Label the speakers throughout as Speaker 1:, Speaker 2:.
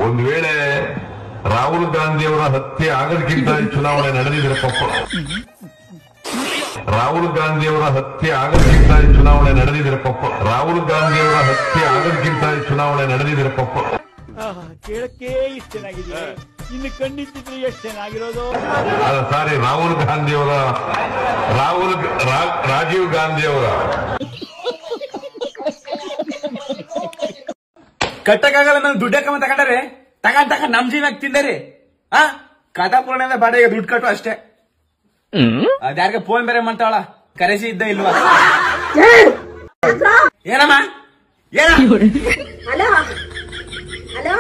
Speaker 1: ಒಂದು ವೇಳೆ ರಾಹುಲ್ ಗಾಂಧಿಯವರ ಹತ್ಯೆ ಆಗೋದಕ್ಕಿಂತ ಚುನಾವಣೆ ನಡೆದಿದ್ರೆ ರಾಹುಲ್ ಗಾಂಧಿಯವರ ಹತ್ಯೆ ಆಗೋದಕ್ಕಿಂತ ಚುನಾವಣೆ ನಡೆದಿದ್ರೆ ರಾಹುಲ್ ಗಾಂಧಿಯವರ ಹತ್ಯೆ ಆಗೋದಕ್ಕಿಂತ ಚುನಾವಣೆ ನಡೆದಿದ್ರೆ
Speaker 2: ಕೇಳಕ್ಕೆ ಇಷ್ಟ ಚೆನ್ನಾಗಿದೆ, ಇನ್ನು ಖಂಡಿಸಿದ್ರೆ ಎಷ್ಟು ಚೆನ್ನಾಗಿರೋದು.
Speaker 1: ಸಾರಿ, ರಾಹುಲ್ ಗಾಂಧಿಯವರ ರಾಜೀವ್ ಗಾಂಧಿಯವರ
Speaker 3: ಕಟ್ಟಕ್ಕಾಗಲ್ಲ. ನಾನು ದುಡ್ಡಕ್ಕ ತಗೊಂಡ್ರೆ ತಗೊಂಡ್ ನಮ್ ಜೀವಕ್ಕೆ ತಿಂದರಿ ಕಥಾಪೂರ್ಣ ಬಾಡಿಗೆ ದುಡ್ಡು ಕಟ್ಟು ಅಷ್ಟೇ. ಅದ್ಯಾರಿಗೆ ಫೋನ್ ಬೇರೆ ಮಾಡ್ತಾವಳ, ಕರೆಸಿ ಇದ್ದ ಇಲ್ವಾ? ಏನಮ್ಮ
Speaker 4: ಹಲೋ ಹಲೋ,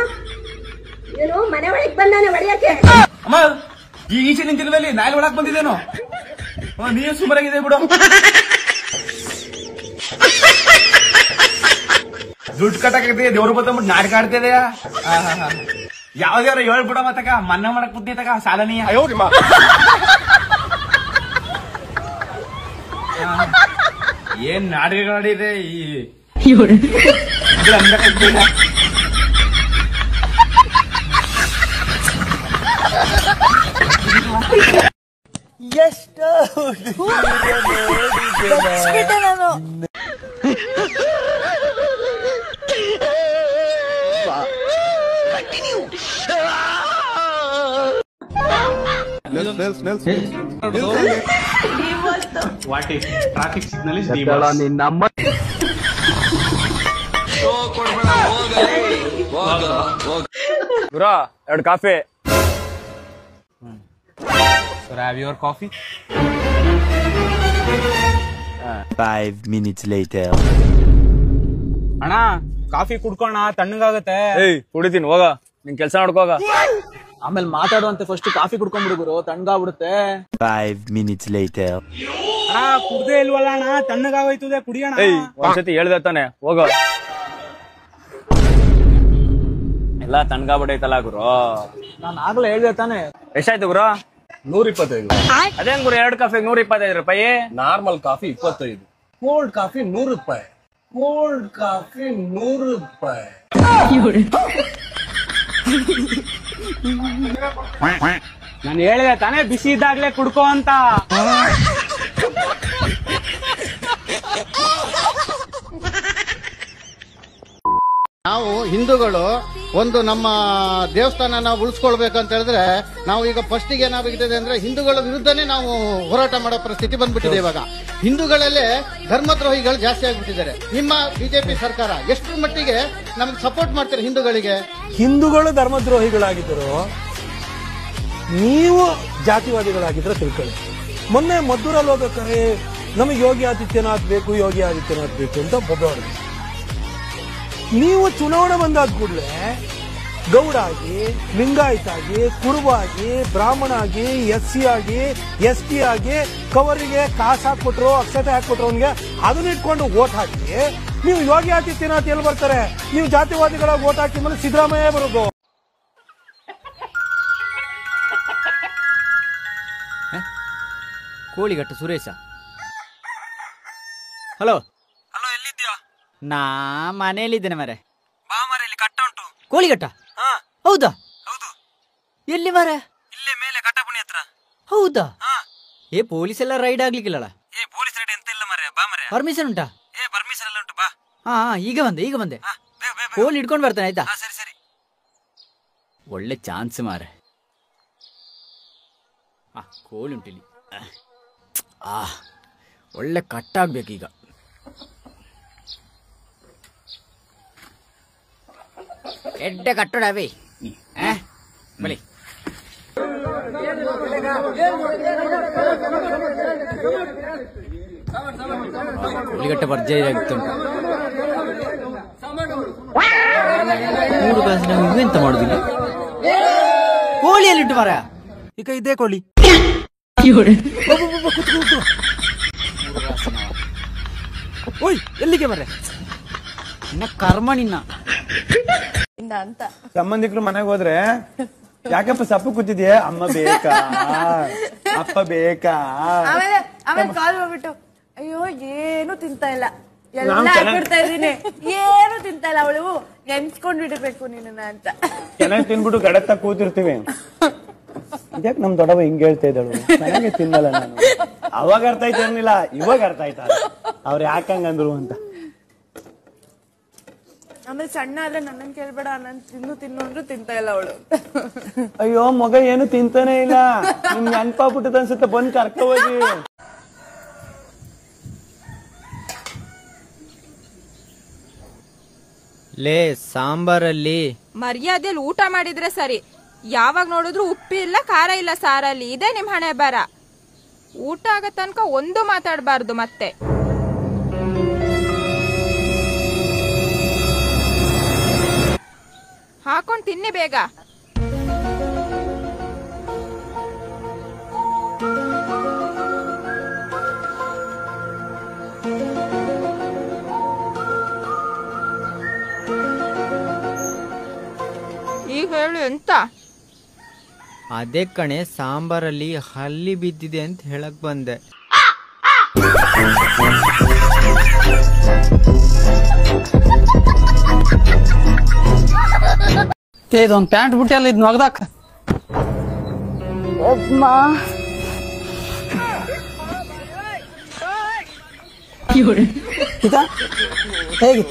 Speaker 4: ಇವನು ಮನೆ ಒಳಗೆ ಬಂದಾನೆ ಹೊಡೆಯಕ್ಕೆ.
Speaker 3: ಅಮ್ಮ ಈಚೆ ನಿಂತಿಲ್ವಲ್ಲಿ ನಾಳೆ ಒಳಗ್ ಬಂದಿದ್ದೇನು? ನೀನು ಸುಮಾರಾಗಿದೆ ಬಿಡು. ದುಡ್ಡು ಕಟ್ಟಕ್ಕೆ ದೇವ್ರ ಬಂದ್ಬಿಟ್ಟು ನಾಟಕ ಆಡ್ತಿದೆಯಾ? ಯಾವ್ದಾರ ಹೇಳ್ಬಿಡ ಮತ್ತಕ ಮನ್ನ ಮಾಡಕ್ ಬುದ್ಧಿ ತಕ ಸಾಲನೀಯ. ಏನ್ ನಾಟಕಗಳಿದೆ ಈ
Speaker 2: ಎಷ್ಟು ನಾನು
Speaker 5: What if traffic signal is reversed?
Speaker 3: Bro, ಎರಡು coffee. Sir, have your coffee?
Speaker 6: 5 minutes later.
Speaker 3: ಅಣ್ಣ ಕಾಫಿ ಕುಡ್ಕೋಣ, ತಣ್ಣಗಾಗತ್ತೆ. ಕುಡಿತೀನಿ, ಹೋಗ ನಿನ್ ಕೆಲ್ಸ ನೋಡ್ಕೋಗ. ಆಮೇಲೆ ಮಾತಾಡುವಂತೆ ಫಸ್ಟ್ ಕಾಫಿ ಕುಡ್ಕೊಂಡ್ಬಿಡುಗರು, ತಣ್ಣಗಾಗ್ಬಿಡುತ್ತೆ.
Speaker 6: 5 minutes later.
Speaker 3: ಅಣ್ಣ ಕುಡ್ದೇ ಇಲ್ವಲ್ಲ ಅಣ್ಣ, ತಣ್ಣಗಾಗೋಯ್ತದೆ, ಕುಡಿಯೋಣ. ಒಂದ್ಸತಿ ಹೇಳ್ದೆ ತಾನೆ, ಹೋಗ. ಎಲ್ಲ ತಣ್ಣಗಾಗ್ಬಿಟ್ಟೈತಲ್ಲ ಗುರು. ನಾನು ಆಗ್ಲೇ ಹೇಳ್ದೆ ತಾನೆ. ಎಷ್ಟಾಯ್ತು ಗುರು?
Speaker 7: 125.
Speaker 3: ಅದೇನ್ ಗುರು, 2 ಕಾಫಿ 125 ರೂಪಾಯಿ?
Speaker 7: ನಾರ್ಮಲ್ ಕಾಫಿ 25, ಕೋಲ್ಡ್ ಕಾಫಿ 100 ರೂಪಾಯಿ. ಕೋಲ್ಡ್ ಕಾಫಿ 100 ರೂಪಾಯಿ.
Speaker 3: ನಾನು ಹೇಳಿದೆ ತಾನೇ ಬಿಸಿ ಇದ್ದಾಗ್ಲೇ ಕುಡ್ಕೋ ಅಂತ.
Speaker 8: ನಾವು ಹಿಂದೂಗಳು ಒಂದು ನಮ್ಮ ದೇವಸ್ಥಾನ ನಾವು ಉಳಿಸ್ಕೊಳ್ಬೇಕಂತ ಹೇಳಿದ್ರೆ ನಾವು ಈಗ ಫಸ್ಟಿಗೆ ಏನಾಗಿದೆ ಅಂದ್ರೆ ಹಿಂದೂಗಳ ವಿರುದ್ಧನೇ ನಾವು ಹೋರಾಟ ಮಾಡೋ ಪರಿಸ್ಥಿತಿ ಬಂದ್ಬಿಟ್ಟಿದೆ. ಇವಾಗ ಹಿಂದೂಗಳಲ್ಲೇ ಧರ್ಮದ್ರೋಹಿಗಳು ಜಾಸ್ತಿ ಆಗ್ಬಿಟ್ಟಿದ್ದಾರೆ. ನಿಮ್ಮ ಬಿಜೆಪಿ ಸರ್ಕಾರ ಎಷ್ಟು ಮಟ್ಟಿಗೆ ನಮ್ಗೆ ಸಪೋರ್ಟ್ ಮಾಡ್ತಾರೆ ಹಿಂದೂಗಳಿಗೆ?
Speaker 2: ಹಿಂದೂಗಳು ಧರ್ಮದ್ರೋಹಿಗಳಾಗಿದ್ದರು, ನೀವು ಜಾತಿವಾದಿಗಳಾಗಿದ್ರೆ ತಿಳ್ಕೊಳ್ಳಿ. ಮೊನ್ನೆ ಮದ್ದೂರಲ್ಲಿ ಹೋಗ್ಬೇಕಾದ್ರೆ ನಮಗೆ ಯೋಗಿ ಆದಿತ್ಯನಾಥ್ ಬೇಕು, ಯೋಗಿ ಆದಿತ್ಯನಾಥ್ ಬೇಕು ಅಂತ ಬೊಬ್ಬಾಡಿದ್ರು. ನೀವು ಚುನಾವಣೆ ಬಂದಾದ ಕೂಡಲೇ ಗೌಡ ಆಗಿ, ಲಿಂಗಾಯತ್ ಆಗಿ, ಕುರುಬಾಗಿ, ಬ್ರಾಹ್ಮಣ ಆಗಿ, SC ಆಗಿ, ST ಆಗಿ ಕವರಿಗೆ ಕಾಸು ಹಾಕ್ಬಿಟ್ರು, ಅಕ್ಷತೆ ಹಾಕ್ಬಿಟ್ರು ಅವನ್ಗೆ, ಅದನ್ನ ಇಟ್ಕೊಂಡು ವೋಟ್ ಹಾಕಿ ನೀವು ಯೋಗಿ ಆದಿತ್ಯನಾಥ್ ಎಲ್ಲಿ ಬರ್ತಾರೆ? ನೀವು ಜಾತಿವಾದಿಗಳಾಗಿ ವೋಟ್ ಹಾಕಿ ಮೇಲೆ ಸಿದ್ದರಾಮಯ್ಯ ಬರೋದು.
Speaker 9: ಕೋಳಿಗಟ್ಟು ಸುರೇಶ. ಹಲೋ
Speaker 3: ಹಲೋ, ಎಲ್ಲಿದ್ಯಾ?
Speaker 9: ನಾ ಮನೆಯಲ್ಲಿದ್ದೇನೆ ಮರೆ.
Speaker 3: ಬಾ ಮರೆ, ಇಲ್ಲಿ ಕಟ್ಟ ಉಂಟು.
Speaker 9: ಕೋಳಿಗಟ್ಟ? ಹೌದಾ?
Speaker 3: ಹೌದು.
Speaker 9: ಎಲ್ಲಿ ಮರೆ?
Speaker 3: ಇಲ್ಲೇ ಮೇಲೆ ಕಟ್ಟಪುಣಿ ಹತ್ರ.
Speaker 9: ಹೌದಾ? ಪೊಲೀಸ್ ಎಲ್ಲ ರೈಡ್ ಆಗ್ಲಿಕ್ಕಿಲ್ಲಲ್ಲ?
Speaker 3: ಪೊಲೀಸ್ ರೈಡ್ ಎಂತ ಇಲ್ಲ ಮರೆ, ಬಾ ಮರೆ.
Speaker 9: ಪರ್ಮಿಷನ್ ಉಂಟಾ?
Speaker 3: ಪರ್ಮಿಷನ್ ಎಲ್ಲ ಉಂಟು, ಬಾ.
Speaker 9: ಈಗ ಬಂದೆ. ಫೋನ್ ಇಟ್ಕೊಂಡು ಬರ್ತಾನೆ, ಆಯ್ತಾ?
Speaker 3: ಸರಿ ಸರಿ.
Speaker 9: ಒಳ್ಳೆ ಚಾನ್ಸ್ ಮಾರೆ. ಕೋಳಿ ಉಂಟಿಲ್ಲಿ. ಒಳ್ಳೆ ಕಟ್ಟಾಗ್ಬೇಕೀಗ. ಎಡ್ಡೆ ಕಟ್ಟೋಡವೇ ಬಲಿ. ಕೋಳಿಗಟ್ಟ ಭರ್ಜರಿ ಆಗಿತ್ತು. 3 ಕಾಸು ನಾವು ಇವೆಂತ ಮಾಡುದಿಲ್ಲ. ಕೋಳಿಯಲ್ಲಿಟ್ಟು ಮರ ಈಗ ಇದೇ ಕೋಳಿ. ಓಯ್, ಎಲ್ಲಿಗೆ ಮರೆ? ನಿನ್ನ ಕರ್ಮ ನಿನ್ನ
Speaker 10: ಅಂತ.
Speaker 3: ಸಂಬಂಧಿಕರು ಮನೆಗೆ ಹೋದ್ರೆ ಯಾಕಪ್ಪ ಸಪ್ಪು ಕೂತಿದ್ಯಾ? ಅಮ್ಮ ಬೇಕಾ, ಅಪ್ಪ ಬೇಕಾ?
Speaker 10: ಆಮೇಲೆ ಕಾಲ್ ಹೋಗ್ಬಿಟ್ಟು ಅಯ್ಯೋ ಏನು ತಿಂತ ಇಲ್ಲ, ಎಲ್ಲ ಹಾಕ್ಬಿಡ್ತಾ ಇದೀನಿ, ಏನು ತಿಂತಾ ಇಲ್ಲ ಅವಳು. ನೆನ್ಸ್ಕೊಂಡ್ ಇಡಬೇಕು ನಿನ್ನ ಅಂತ.
Speaker 11: ಚೆನ್ನಾಗಿ ತಿನ್ಬಿಟ್ಟು ಗಡತ್ತ ಕೂತಿರ್ತೀವಿ. ಇದ್ಯಾಕ್ ನಮ್ ದೊಡ್ಡವ ಹಿಂಗ್ ಹೇಳ್ತಾ ಇದ್ದಾಳು, ಚೆನ್ನಾಗಿ ತಿನ್ನಲ್ಲ ನಾನು. ಅವಾಗ ಅರ್ಥ ಆಯ್ತಿರ್ಲಿಲ್ಲ, ಇವಾಗ ಅರ್ಥ ಆಯ್ತಾ ಅವ್ರು ಯಾಕಂಗಂದ್ರು ಅಂತ.
Speaker 10: ಆಮೇಲೆ ಸಣ್ಣ ಅಲ್ಲ ನನ್ನನ್ ಕೇಳ್ಬೇಡ, ನಾನು ತಿನ್ನು ಅಂದ್ರು ತಿಂತಾ ಇಲ್ಲ ಅವಳು.
Speaker 11: ಅಯ್ಯೋ ಮಗ ಏನು ತಿಂತಾನೆ ಇಲ್ಲ, ನಿಮ್ ನೆನ್ಪಾಗ್ಬಿಟ್ಟದ ಅನ್ಸುತ್ತೆ, ಬಂದ್ ಕರ್ಕ ಹೋಗಿ.
Speaker 9: ಲೇ ಸಾಂಬಾರಲ್ಲಿ
Speaker 12: ಮರ್ಯಾದೆಯಲ್ಲಿ ಊಟ ಮಾಡಿದ್ರೆ ಸರಿ, ಯಾವಾಗ ನೋಡಿದ್ರು ಉಪ್ಪು ಇಲ್ಲ ಖಾರ ಇಲ್ಲ ಸಾರಲ್ಲಿ. ಇದೇ ನಿಮ್ ಹಣೆ ಬರ. ಊಟ ಆಗೋ ತನಕ ಒಂದು ಮಾತಾಡಬಾರ್ದು. ಮತ್ತೆ ಹಾಕೊಂಡ್ ತಿನ್ನಿ ಬೇಗ. ಈಗ ಹೇಳು ಎಂತ?
Speaker 9: ಅದೇ ಕಣೆ, ಸಾಂಬಾರಲ್ಲಿ ಹಲ್ಲಿ ಬಿದ್ದಿದೆ ಅಂತ ಹೇಳಕ್ ಬಂದೆ.
Speaker 13: ಇದೊಂದು ಪ್ಯಾಂಟ್ ಬಿಟ್ಟಲ್ಲ ಇದ್ ನೊಗ್ದಾಕ. ಹೇಗೆ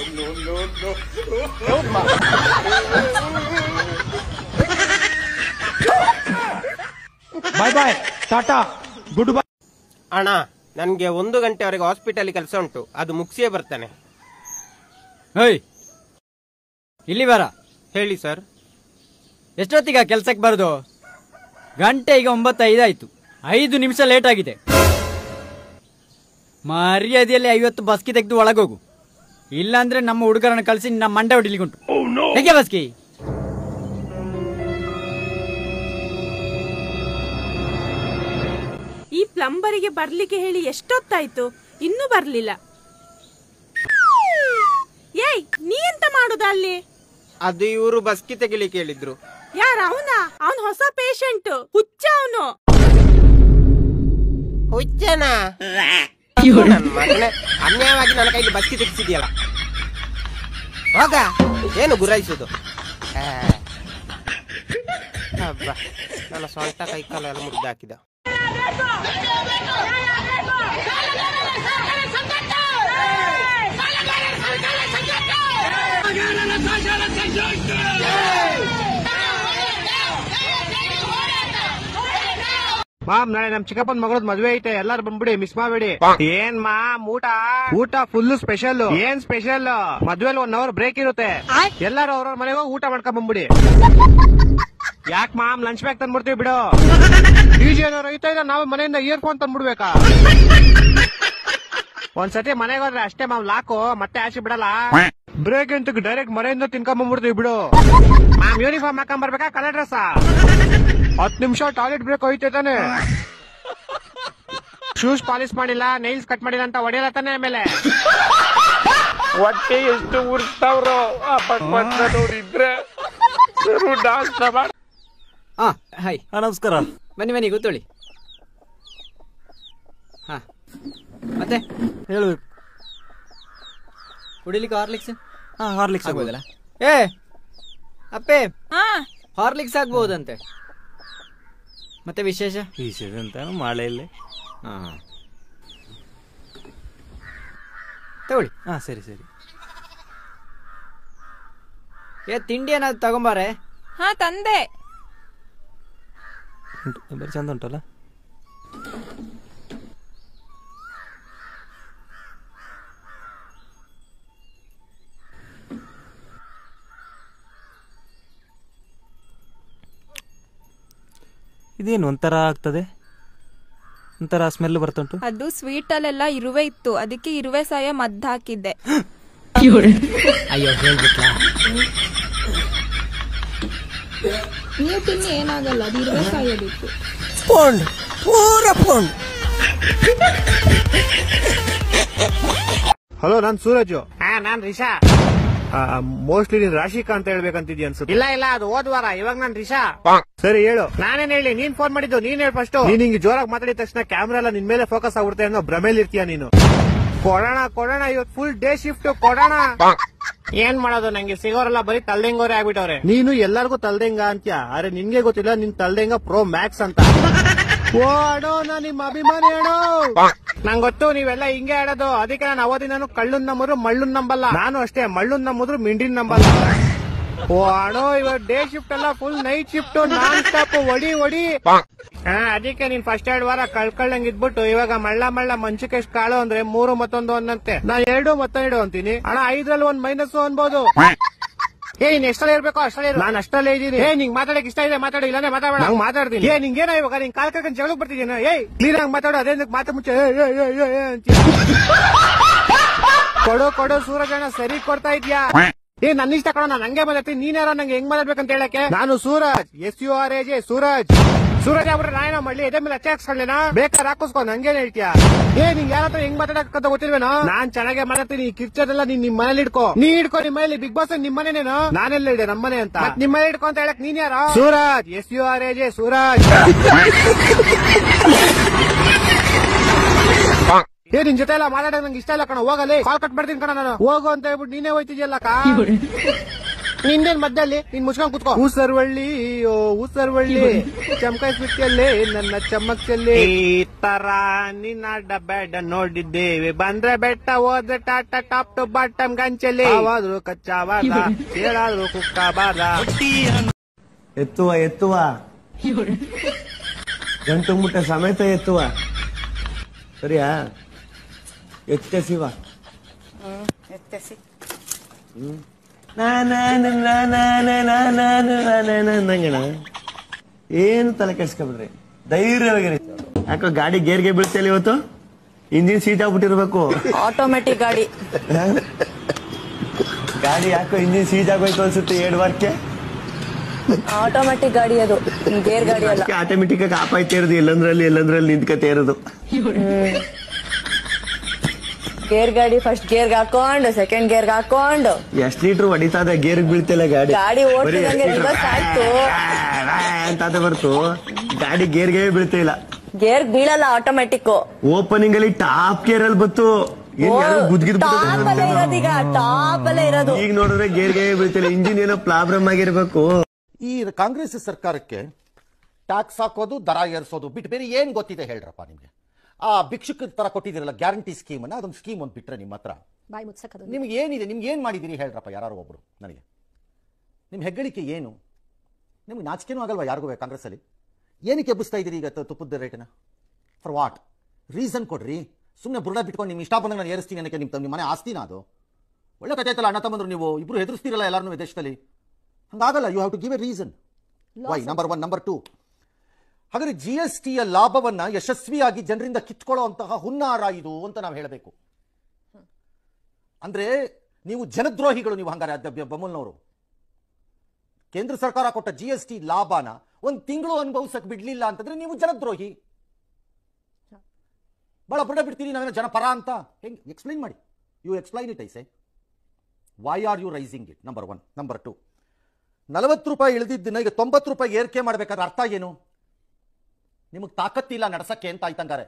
Speaker 11: ಬಾಯ್ ಬಾಯ್, ಟಾಟಾ, ಗುಡ್ ಬೈ.
Speaker 14: ಅಣ್ಣ, ನನ್ಗೆ 1 ಗಂಟೆವರೆಗೆ ಹಾಸ್ಪಿಟಲ್ ಕೆಲಸ ಉಂಟು, ಅದು ಮುಗಿಸಿಯೇ ಬರ್ತಾನೆ.
Speaker 9: ಹೇಯ್, ಇಲ್ಲಿ ಬರ.
Speaker 14: ಹೇಳಿ ಸರ್.
Speaker 9: ಎಷ್ಟೊತ್ತಿಗ ಕೆಲ್ಸಕ್ಕೆ ಬರೋದು? ಗಂಟೆ ಈಗ 9:05 ಆಯ್ತು, 5 ನಿಮಿಷ ಲೇಟ್ ಆಗಿದೆ. ಮರ್ಯಾದೆಯಲ್ಲಿ 50 ಬಸ್ಕಿ ತೆಗೆದು ಒಳಗೋಗು, ಇಲ್ಲಾಂದ್ರೆ ನಮ್ಮ ಹುಡುಗರನ್ನ ಕಳಿಸಿ ನಮ್ಮ ಮಂಡೆ ಹೊಡಿಲಿಗುಂಟು. ಹೇಗೆ ಬಸ್ಕಿ?
Speaker 12: ಈ ಪ್ಲಂಬರಿಗೆ ಬರ್ಲಿಕ್ಕೆ ಹೇಳಿ ಎಷ್ಟೊತ್ತಾಯ್ತು, ಇನ್ನೂ ಬರ್ಲಿಲ್ಲ. ಏಯ್, ನೀ ಎಂತ ಮಾಡುದ ಅಲ್ಲಿ?
Speaker 14: ಅದು ಇವರು ಬಸ್ಕಿ ತೆಗಿಲಿಕ್ಕೆ ಹೇಳಿದ್ರು.
Speaker 12: ಯಾರ ಅವನ? ಅವನ್ ಹೊಸ ಪೇಷಂಟ್, ಹುಚ್ಚ ಅವನು.
Speaker 14: ಹುಚ್ಚನ? ನನ್ ಮಗನೇ, ಅನ್ಯಾಯವಾಗಿ ನನ್ನ ಕೈಗೆ ಬಸ್ಕಿ ತೆಗಿಸಿದ್ಯಲ್ಲ. ಹೋಗ, ಏನು ಗುರಾಯಿಸುದು? ನನ್ನ ಸ್ವಂತ ಕೈ ಕಾಲ ಎಲ್ಲ ಮುರಿದಾಕಿದ.
Speaker 15: ಮಾಮ್, ನಾಳೆ ನಮ್ ಚಿಕ್ಕಪ್ಪನ ಮಗಳದ್ ಮದ್ವೆ ಐತೆ, ಎಲ್ಲಾರು ಬಂದ್ಬಿಡಿ, ಮಿಸ್ ಮಾಡ್ಬೇಡಿ. ಏನ್ ಮಾಮ್ ಊಟ ಫುಲ್ ಸ್ಪೆಷಲ್. ಏನ್ ಸ್ಪೆಷಲ್? ಮದ್ವೆಲಿ 1 ಅವರ್ ಬ್ರೇಕ್ ಇರುತ್ತೆ, ಎಲ್ಲಾರು ಅವ್ರವ್ರ ಮನೆಗೆ ಹೋಗಿ ಊಟ ಮಾಡ್ಕೊಂಡ್ ಬಂದ್ಬಿಡಿ. ಯಾಕೆ ಮಾಮ್, ಲಂಚ್ ಬ್ಯಾಗ್ ತಂದ್ಬಿಡ್ತೀವಿ ಬಿಡು. ಡಿಜೆ ಏನಾರು ಐತಾ ಇಲ್ಲ, ನಾವು ಮನೆಯಿಂದ ಇಯರ್ಫೋನ್ ತಂದ್ಬಿಡ್ಬೇಕಾ? ಒಂದ್ಸತಿ ಮನೆಗೆ ಹೋದ್ರೆ ಅಷ್ಟೇ ಮಾಮ್ ಲಾಕು, ಮತ್ತೆ ಆಚೆ ಬಿಡಲ್ಲ. ಬ್ರೇಕ್ ಅಂತ ಡೈರೆಕ್ಟ್ ಮನೆಯಿಂದ ತಿನ್ಕೊಂಡ್ ಬಂದ್ಬಿಡ್ತೀವಿ ಬಿಡು. ಮಾಮ್, ಯೂನಿಫಾರ್ಮ್ ಹಾಕೊಂಡ್ ಬರ್ಬೇಕಾ, ಕಲರ್ ಡ್ರೆಸ್? 10 ನಿಮಿಷ ಟಾಯ್ಲೆಟ್ ಬ್ರೇಕ್ ಹೋಯ್ತೆ ತಾನೆ. ಶೂಸ್ ಪಾಲಿಶ್ ಮಾಡಿಲ್ಲ, ನೈಲ್ಸ್ ಕಟ್ ಮಾಡಿಲ್ಲ ಅಂತ ಹೊಡೆಯಲ್ಲ ತಾನೆ. ಆಮೇಲೆ
Speaker 11: ಹೊಟ್ಟೆ ಎಷ್ಟು ಉರ್ತಾವ್ರೋ ಆ ಪಕ್ವದವ್ರಿದ್ರೆ ಡಾನ್ಸ್ ಮಾಡಿ.
Speaker 9: ಹಾಯ್,
Speaker 11: ನಮಸ್ಕಾರ.
Speaker 9: ಬನ್ನಿ ಕೂತ್ಕೊಳ್ಳಿ. ಹಾ, ಮತ್ತೆ
Speaker 11: ಹೇಳ್ಬೇಕು.
Speaker 9: ಕುಡಿಲಿಕ್ಕೆ ಹಾರ್ಲಿಕ್ಸ್?
Speaker 11: ಹಾರ್ಲಿಕ್ಸ್
Speaker 9: ಆಗ್ಬೋದಲ್ಲ? ಏ ಅಪ್ಪೆ, ಹಾರ್ಲಿಕ್ಸ್ ಆಗ್ಬಹುದಂತೆ. ಮತ್ತೆ ವಿಶೇಷ
Speaker 11: ಅಂತ ಮಾಳೆಯಲ್ಲಿ.
Speaker 9: ತಗೊಳ್ಳಿ.
Speaker 11: ಸರಿ ಸರಿ.
Speaker 9: ತಿಂಡಿ ಏನಾದ್ರು ತಗೊಂಬಾರೆ.
Speaker 12: ಹಾ, ತಂದೆ.
Speaker 11: ಬರೀ ಚಂದ ಉಂಟಲ್ಲ. ಇದೇನು ಒಂಥರ ಆಗ್ತದೆ, ಒಂಥರ ಸ್ಮೆಲ್ ಬರ್ತುಂಟು.
Speaker 12: ಅದು ಸ್ವೀಟ್ ಅಲ್ಲೆಲ್ಲ ಇರುವೆ ಇತ್ತು, ಅದಕ್ಕೆ ಇರುವೆ ಸಾಯ ಮದ್ದು ಹಾಕಿದ್ದೆ.
Speaker 9: ಅಯ್ಯೋ, ಹೇಳ್ಬಿಟ್ಲಾ?
Speaker 12: ನೀವು ತಿನ್ನಿ, ಏನಾಗಲ್ಲ, ಅದು ಇರುವೆ ಸಾಯಬೇಕು.
Speaker 15: ಹಲೋ, ನಾನ್ ಸೂರಜ್. ನಾನ್ ರಿಷಾ. ಮೋಸ್ಟ್ಲಿ ನೀನ್ ರಾಶಿಕಾ ಅಂತ ಹೇಳ್ಬೇಕಂತಿದ್ಯ ಅನ್ಸುತ್ತೆ. ಇಲ್ಲ, ಅದು ಹೋದ್ವಾರ. ಇವಾಗ ನಾನ್ ರಿಷಾ. ಸರಿ ಹೇಳು. ನಾನೇನ್ ಹೇಳಿ, ನೀನ್ ಫೋನ್ ಮಾಡಿದ್ದು, ನೀನ್ ಹೇಳಿ ಫಸ್ಟ್. ನೀನ್ ಹಿಂಗ್ ಜೋರಾಗಿ ಮಾತಾಡಿದ ತಕ್ಷಣ ಕ್ಯಾಮ್ರಾ ಎಲ್ಲ ನಿನ್ ಮೇಲೆ ಫೋಕಸ್ ಆಗ್ಬಿಡುತ್ತೆ ಅನ್ನೋ ಭ್ರಮೇಲಿ ಇರ್ತೀಯ ನೀನು. ಕೊಡೋಣ ಇವತ್ತು ಫುಲ್ ಡೇ ಶಿಫ್ಟ್ ಕೊಡೋಣ. ಏನ್ ಮಾಡೋದು, ನಂಗೆ ಸಿಗೋರೆಲ್ಲ ಬರೀ ತಲ್ದೆಂಗೋರೆ ಆಗ್ಬಿಟ್ಟವ್ರೆ. ನೀನು ಎಲ್ಲರಿಗೂ ತಲ್ದೆಂಗ ಅಂತ್ಯ, ಅರೆ ನಿನ್ಗೆ ಗೊತ್ತಿಲ್ಲ ನಿನ್ ತಲ್ದೆಂಗ ಪ್ರೋ ಮ್ಯಾಕ್ಸ್ ಅಂತ. ಓ ಅಡೋ, ನಾ ನಿಮ್ಮ ಅಭಿಮಾನಿ ಅಡೋ. ನಂಗೆ ಗೊತ್ತು ನೀವೆಲ್ಲ ಹಿಂಗೆ ಆಡೋದು, ಅದಕ್ಕೆ ನಾನು ಅವತ್ತಿನ ಕಳ್ಳನ್ ನಂಬರು ಮಳ್ಳನ್ ನಂಬಲ್ಲ. ನಾನು ಅಷ್ಟೇ, ಮಳ್ಳನ್ ನಂಬುದ್ರು ಮಿಂಡಿನ್ ನಂಬಲ್ಲ. ಓ ಅಣೋ, ಇವತ್ತು ಡೇ ಶಿಫ್ಟ್ ಅಲ್ಲ, full night shift, non stop ಹೊಡಿ. ಅದಕ್ಕೆ ನೀನ್ ಫಸ್ಟ್ 2 ವಾರ ಕಳ್ಕಳ್ಳಂಗ್ ಇದ್ಬಿಟ್ಟು ಇವಾಗ ಮಳ್ಳ ಮಂಚಕ್ಕೆ ಎಷ್ಟು ಕಾಳು ಅಂದ್ರೆ 3 ಮತ್ತೊಂದು ಅನ್ನಂತೆ. ನಾ 2 ಮತ್ತೊಂದು ಅಂತೀನಿ ಅಣ್ಣ, 5ರಲ್ಲಿ 1 ಮೈನಸ್ ಅನ್ಬೋದು. ನೀನ್ ಎಷ್ಟಲ್ಲೇ ಇರ್ಬೇಕು ಅಷ್ಟಲ್ಲೇ ಇರು. ನಾನು ಅಷ್ಟಲ್ಲೇ ಇದ್ದೀನಿ. ನಿಂಗ್ ಮಾತಾಡಕ್ ಇಷ್ಟ ಇದೆ ಮಾತಾಡಿ, ಇಲ್ಲಾಂದ್ರೆ ಮಾತಾಡ. ನಂಗೆ ಮಾತಾಡ್ತೀನಿ. ನಿಂಗೇನ ಇವಾಗ ನಿಂಗ್ ಕಾಲ್ ಕಳ್ಕೊಂಡ್ ಜಗಳಕ್ಕೆ ಬರ್ತಿದ್ದೀನಿ. ಕ್ಲೀನ್ ಆಗಿ ಮಾತಾಡು, ಅದೇ ಮಾತು ಮುಂಚೆ ಕೊಡು ಸೂರಜಣ್ಣ, ಸರಿ ಕೊಡ್ತಾ ಇದ್ಯಾ? ನನ್ನ ಇಷ್ಟ ಕಣ, ನಾನು ಹಂಗೆ ಮಾತಾಡ್ತೀನಿ. ನೀನ್ ಯಾರೋ ನಂಗೆ ಹೆಂಗ್ ಮಾತಾಡ್ಬೇಕಂತ ಹೇಳಕ್ಕೆ. ನಾನು ಸೂರಜ್, SURAJ ಸೂರಜ್ ಆಗ್ಬಿಟ್ರೆ ನಾಯನ ಮಾಡ್ಲಿ, ಎದೆ ಮೇಲೆ ಹಚ್ಚಾಕ್ಸ್ಕೊಳ್ಳೇನಾ? ಬೇಕಾದ್ರೆ ಹಾಕಿಸ್ಕೊ, ನಂಗೇನ್ ಹೇಳ್ತೀಯ? ನಿಂಗ್ ಯಾರ ಹತ್ರ ಹೆಂಗ್ ಮಾತಾಡಕ್ಕಂತ ಗೊತ್ತಿಲ್ವೇನೋ? ನಾನ್ ಚೆನ್ನಾಗೆ ಮಾತಾಡ್ತೀನಿ. ಕಿರ್ಚೋದೆಲ್ಲ ನೀನ್ ನಿಮ್ ಮನೇಲಿ ಇಟ್ಕೋ. ನೀ ಇಟ್ಕೋ ನಿಮ್ಮ ಮನೇಲಿ. ಬಿಗ್ ಬಾಸ್ ನಿಮ್ ಮನೇನೇನು? ನಾನೆಲ್ಲ ಇಡೆ ನಮ್ಮನೆ ಅಂತ. ನಿಮ್ ಮನೆ ಇಟ್ಕೊ ಅಂತ ಹೇಳಕ್ ನೀನ್ ಯಾರ? ಸೂರಜ್, SURAJ ಸೂರಜ್. ನಿನ್ ಜೊತೆ ಎಲ್ಲ ಮಾತಾಡಕ್ ನಂಗೆ ಇಷ್ಟ ಇಲ್ಲ ಕಣ, ಹೋಗಲಿ. ಕಾಲ್ ಕಟ್ ಮಾಡ್ತೀನಿ ಕಣ ನಾನು. ಹೋಗು ಅಂತ ಹೇಳ್ಬಿಟ್ಟು ನೀನೇ ಹೋಯ್ತಿದ್ಯಲ್ಲ ಕಾ. ನಿಂದೇನ್ ಮಧ್ಯದಲ್ಲಿ ನೀನ್ ಮುಚ್ಕೊಂಡ್ ಕುತ್ಕೋ. ಊಸರ್ವಳ್ಳಿ ಚಮಕಾಯಿಸ್ಬಿಟ್ಟಿಯಲ್ಲಿ ನನ್ನ ಚಮ್ಮಕ್ಸಲ್ಲಿ. ಈ ತರ ನಿನ್ನ ಡಬ್ಯಾಡ ನೋಡಿದ್ದೇವೆ, ಬಂದ್ರೆ ಬೆಟ್ಟ ಹೋದ್ರೆ ಟಾಟಾ ಟಾಪ್ ಟು ಬಾಟಮ್ ಗಂಚಲ್ಲಿ. ಯಾವಾದ್ರು ಕಚ್ಚಾವಾದ, ಹೇಳಾದ್ರು ಕುಕ್ಕಬಾದ.
Speaker 11: ಎತ್ತುವ ಗಂಟು ಮುಟ್ಟ ಸಮೇತ ಎತ್ತುವ. ಸರಿಯಾ? ಎತ್ತೆಸಿವ. ನಂಗಣ ಏನು ತಲೆ ಕೆಡ್ಸ್ಕೊಬಿಡ್ರಿ, ಧೈರ್ಯವಾಗಿರಿ. ಯಾಕೋ ಗಾಡಿ ಗೇರ್ಗೆ ಬೀಳ್ತಿಲ್ಲ ಇವತ್ತು. Engine seat ಆಗ್ಬಿಟ್ಟಿರ್ಬೇಕು.
Speaker 10: ಆಟೋಮೆಟಿಕ್
Speaker 11: ಗಾಡಿ ಯಾಕೋ ಇಂಜಿನ್ ಸೀಟ್ ಆಗೋಯ್ತು ಅನ್ಸುತ್ತೆ 2 ವಾರಕ್ಕೆ.
Speaker 10: ಆಟೋಮೆಟಿಕ್ ಗಾಡಿ ಅದು, ಗೇರ್ ಗಾಡಿ ಅಲ್ಲ.
Speaker 11: ಆಟೋಮೆಟಿಕ್ ಆಗಿ ಆಪ್ ಆಯ್ತಾ ಇರೋದು, ಎಲ್ಲಂದ್ರಲ್ಲಿ ನಿಂತ್ಕತೆ ಇರೋದು.
Speaker 10: ಗೇರ್ ಗಾಡಿ ಫಸ್ಟ್ ಗೇರ್ಗೆ ಹಾಕೊಂಡು ಸೆಕೆಂಡ್ ಗೇರ್ಗೆ ಹಾಕೊಂಡು
Speaker 11: ಎಷ್ಟು ಲೀಟರ್ ಹೊಡಿತಾದ ಗೇರ್ಗೆ ಬೀಳ್ತಿಲ್ಲ ಗಾಡಿ.
Speaker 10: ಗಾಡಿ ಓಡಿದಂಗೆ ರಿವರ್ಸ್ ಆಯ್ತು
Speaker 11: ಅಂತ ಬರ್ತು, ಗಾಡಿ ಗೇರ್ಗೆ ಬೀಳ್ತಾ ಇಲ್ಲ.
Speaker 10: ಗೇರ್ ಬೀಳಲ್ಲ, ಆಟೋಮೆಟಿಕ್.
Speaker 11: ಓಪನಿಂಗ್ ಅಲ್ಲಿ ಟಾಪ್ ಗೇರ್ ಅಲ್ಲಿ ಬತ್ತು.
Speaker 10: ಟಾಪ್ ಅಲ್ಲೇ ಇರೋದು.
Speaker 11: ಈಗ ನೋಡಿದ್ರೆ ಗೇರ್ಗೆ ಬೀಳ್ತಿಲ್ಲ. ಇಂಜಿನ್ ಏನೋ ಪ್ರಾಬ್ಲಮ್ ಆಗಿರ್ಬೇಕು.
Speaker 16: ಈ ಕಾಂಗ್ರೆಸ್ ಸರ್ಕಾರಕ್ಕೆ ಟ್ಯಾಕ್ಸ್ ಹಾಕೋದು, ದರ ಏರಿಸೋದು ಬಿಟ್ಟು ಬೇರೆ ಏನ್ ಗೊತ್ತಿದೆ ಹೇಳ್ರಪ್ಪ ನಿಮ್ಗೆ? ಆ ಭಿಕ್ಷುಕ ತರ ಕೊಟ್ಟಿದ್ದೀರಲ್ಲ ಗ್ಯಾರಂಟಿ ಸ್ಕೀಮ್ ಅನ್ನ, ಅದೊಂದು ಸ್ಕೀಮ್ ಒಂದು ಬಿಟ್ರೆ ನಿಮ್ಮ ಹತ್ರ ನಿಮ್ಗೆ ಏನಿದೆ? ನಿಮ್ಗೆ ಏನ್ ಮಾಡಿದಿರಿ ಹೇಳ್ರಪ್ಪ ಯಾರು ಒಬ್ರು ನನಗೆ. ನಿಮ್ ಹೆಗ್ಗಳಿಕೆ ಏನು? ನಿಮ್ಗೆ ನಾಚಿಕೆನೂ ಆಗಲ್ವಾ ಯಾರಿಗೂ ಕಾಂಗ್ರೆಸ್ ಅಲ್ಲಿ? ಏನಕ್ಕೆ ಎಬ್ಬಿಸ್ತಾ ಇದ್ದೀರಿ ಈಗ ತುಪ್ಪದ ರೇಟನ್ನ? ಫಾರ್ ವಾಟ್ ರೀಸನ್ ಕೊಡ್ರಿ. ಸುಮ್ಮನೆ ಬುರ್ಡ ಬಿಟ್ಕೊಂಡು ನಿಮ್ ಇಷ್ಟ ಬಂದಾಗ ನಾನು ಏರಿಸ್ತೀನಿ ಅನ್ನಕ್ಕೆ ನಿಮ್ಮ ಮನೆ ಆಸ್ತಿನ ಅದು? ಒಳ್ಳೆ ಕಥೆ ಆಯ್ತಲ್ಲ, ಅಣ್ಣ ತಮ್ಮಂದ್ರು ನೀವು ಇಬ್ರು ಹೆದರ್ಸ್ತೀರಲ್ಲ ಎಲ್ಲಾರು ದೇಶದಲ್ಲಿ. ಹಂಗಾಗಲ್ಲ. You have to give a reason why. Number 1. Number 2, ಹಾಗಾದ್ರೆ GSTಯ ಲಾಭವನ್ನ ಯಶಸ್ವಿಯಾಗಿ ಜನರಿಂದ ಕಿತ್ಕೊಳ್ಳುವಂತಹ ಹುನ್ನಾರ ಇದು ಅಂತ ನಾವು ಹೇಳಬೇಕು. ಅಂದ್ರೆ ನೀವು ಜನದ್ರೋಹಿಗಳು. ನೀವು ಹಂಗಾರೆ ಬೊಮ್ಮಲ್ನವರು ಕೇಂದ್ರ ಸರ್ಕಾರ ಕೊಟ್ಟ GST ಲಾಭನ 1 ತಿಂಗಳು ಅನುಭವಿಸಕ್ ಬಿಡ್ಲಿಲ್ಲ ಅಂತಂದ್ರೆ ನೀವು ಜನದ್ರೋಹಿ. ಬಹಳ ಬುಡ ಬಿಡ್ತೀರಿ ನಾವೇನೋ ಜನಪರ ಅಂತ. ಹೆಂಗ್ ಎಕ್ಸ್ಪ್ಲೈನ್ ಮಾಡಿ? You explain it. I say why are you raising it? Number 1. Number 2, 40 ರೂಪಾಯಿ ಇಳಿದಿದ್ದನ್ನ ಈಗ 90 ರೂಪಾಯಿ ಏರಿಕೆ ಮಾಡ್ಬೇಕಾದ್ರೆ ಅರ್ಥ ಏನು? ನಿಮಗೆ ತಾಕತ್ತಿಲ್ಲ ನಡೆಸಕ್ಕೆ ಅಂತ ಆಯ್ತಂಗಾರೆ.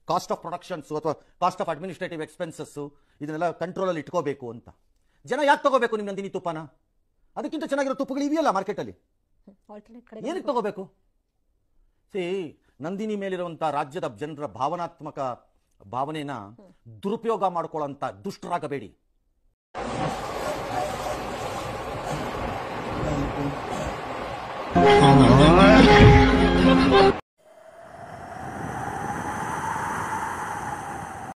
Speaker 16: ಕಾಸ್ಟ್ ಆಫ್ ಪ್ರೊಡಕ್ಷನ್ಸ್ ಅಥವಾ ಕಾಸ್ಟ್ ಆಫ್ ಅಡ್ಮಿನಿಸ್ಟ್ರೇಟಿವ್ ಎಕ್ಸ್ಪೆನ್ಸಸ್ ಇದನ್ನೆಲ್ಲ ಕಂಟ್ರೋಲಲ್ಲಿ ಇಟ್ಕೋಬೇಕು ಅಂತ. ಜನ ಯಾಕೆ ತಗೋಬೇಕು ನಿಮ್ಮ ನಂದಿನಿ ತುಪ್ಪನ? ಅದಕ್ಕಿಂತ ಚೆನ್ನಾಗಿರೋ ತುಪ್ಪಗಳು ಇದೆಯಲ್ಲ ಮಾರ್ಕೆಟಲ್ಲಿ, ಏನಕ್ಕೆ ತಗೋಬೇಕು? ನಂದಿನಿ ಮೇಲಿರುವಂಥ ರಾಜ್ಯದ ಜನರ ಭಾವನಾತ್ಮಕ ಭಾವನೆನ ದುರುಪಯೋಗ ಮಾಡ್ಕೊಳ್ಳೋಂಥ ದುಷ್ಟರಾಗಬೇಡಿ.